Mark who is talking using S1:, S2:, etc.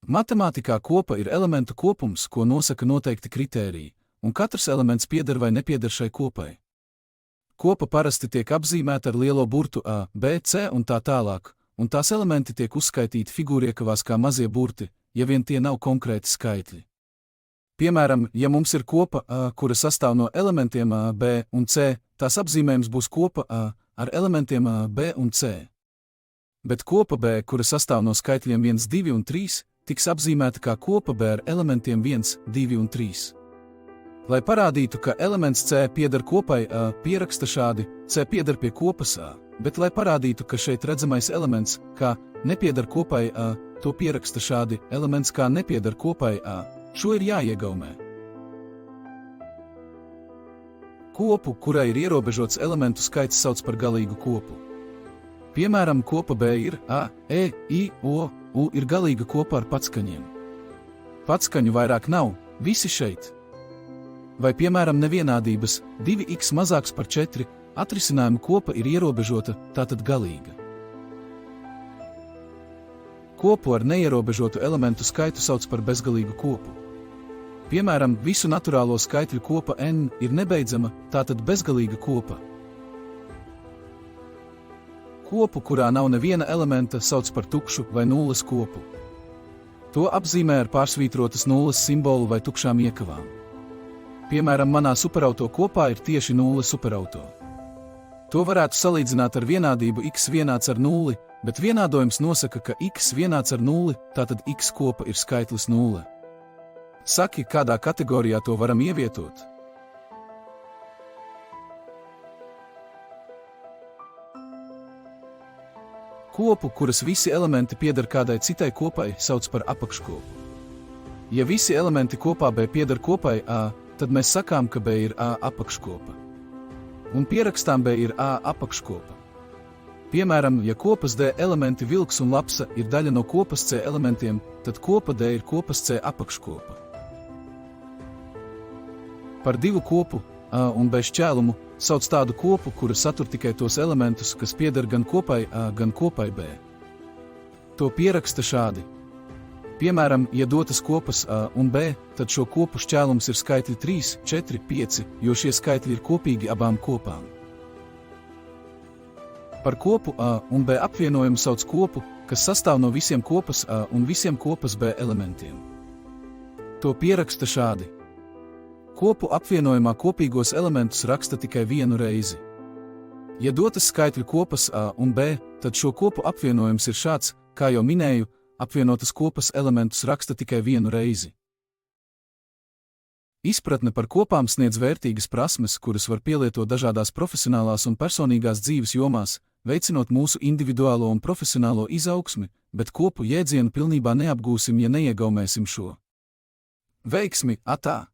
S1: Matemātikā kopa ir elementu kopums, ko nosaka noteikti kritēriji, un katrs elements pieder vai nepieder šai kopai. Kopa parasti tiek apzīmēta ar lielo burtu A, B, C un tā tālāk, un tās elementi tiek uzskaitīti figūriekavās kā mazie burti, ja vien tie nav konkrēti skaitļi. Piemēram, ja mums ir kopa A, kura sastāv no elementiem A, B un C, tās apzīmējums būs kopa A ar elementiem A, B un C. Bet kopa B, kura sastāv no skaitļiem 1, 2 un 3, tiks apzīmēta kā kopa B ar elementiem 1, 2 un 3. Lai parādītu, ka elements C pieder kopai A, pieraksta šādi: C pieder pie kopas A, bet lai parādītu, ka šeit redzamais elements, kā nepieder kopai A, to pieraksta šādi: elements kā nepieder kopai A. Šo ir jāiegaumē. Kopu, kurai ir ierobežots elementu skaits, sauc par galīgu kopu. Piemēram, kopa B ir A, E, I, O, U ir galīga kopa ar patskaņiem. Patskaņu vairāk nav, visi šeit. Vai, piemēram, nevienādības 2x mazāks par 4, atrisinājuma kopa ir ierobežota, tātad galīga. Kopu ar neierobežotu elementu skaitu sauc par bezgalīgu kopu. Piemēram, visu naturālo skaitļu kopa n ir nebeidzama, tātad bezgalīga kopa. Kopu, kurā nav neviena elementa, sauc par tukšu vai nulles kopu. To apzīmē ar pārsvītrotas nulles simbolu vai tukšām iekavām. Piemēram, manā superauto kopā ir tieši nulle superauto. To varētu salīdzināt ar vienādību x vienāds ar nulli, bet vienādojums nosaka, ka x vienāds ar nulli, tātad x kopa ir skaitlis 0. Saki, kādā kategorijā to varam ievietot? Kopu, kuras visi elementi pieder kādai citai kopai, sauc par apakškopu. Ja visi elementi kopā B pieder kopai A, tad mēs sakām, ka B ir A apakškopa. Un pierakstām B ir A apakškopa. Piemēram, ja kopas D elementi vilks un lapsa ir daļa no kopas C elementiem, tad kopa D ir kopas C apakškopa. Par divu kopu A un B šķēlumu sauc tādu kopu, kura satur tikai tos elementus, kas pieder gan kopai A, gan kopai B. To pieraksta šādi. Piemēram, ja dotas kopas A un B, tad šo kopu šķēlums ir skaitļi 3, 4, 5, jo šie skaitļi ir kopīgi abām kopām. Par kopu A un B apvienojumu sauc kopu, kas sastāv no visiem kopas A un visiem kopas B elementiem. To pieraksta šādi. Kopu apvienojumā kopīgos elementus raksta tikai vienu reizi. Ja dotas skaitļu kopas A un B, tad šo kopu apvienojums ir šāds: kā jau minēju, apvienotas kopas elementus raksta tikai vienu reizi. Izpratne par kopām sniedz vērtīgas prasmes, kuras var pielietot dažādās profesionālās un personīgās dzīves jomās, veicinot mūsu individuālo un profesionālo izaugsmi, bet kopu jēdzienu pilnībā neapgūsim, ja neiegaumēsim šo. Veiksmi, atā!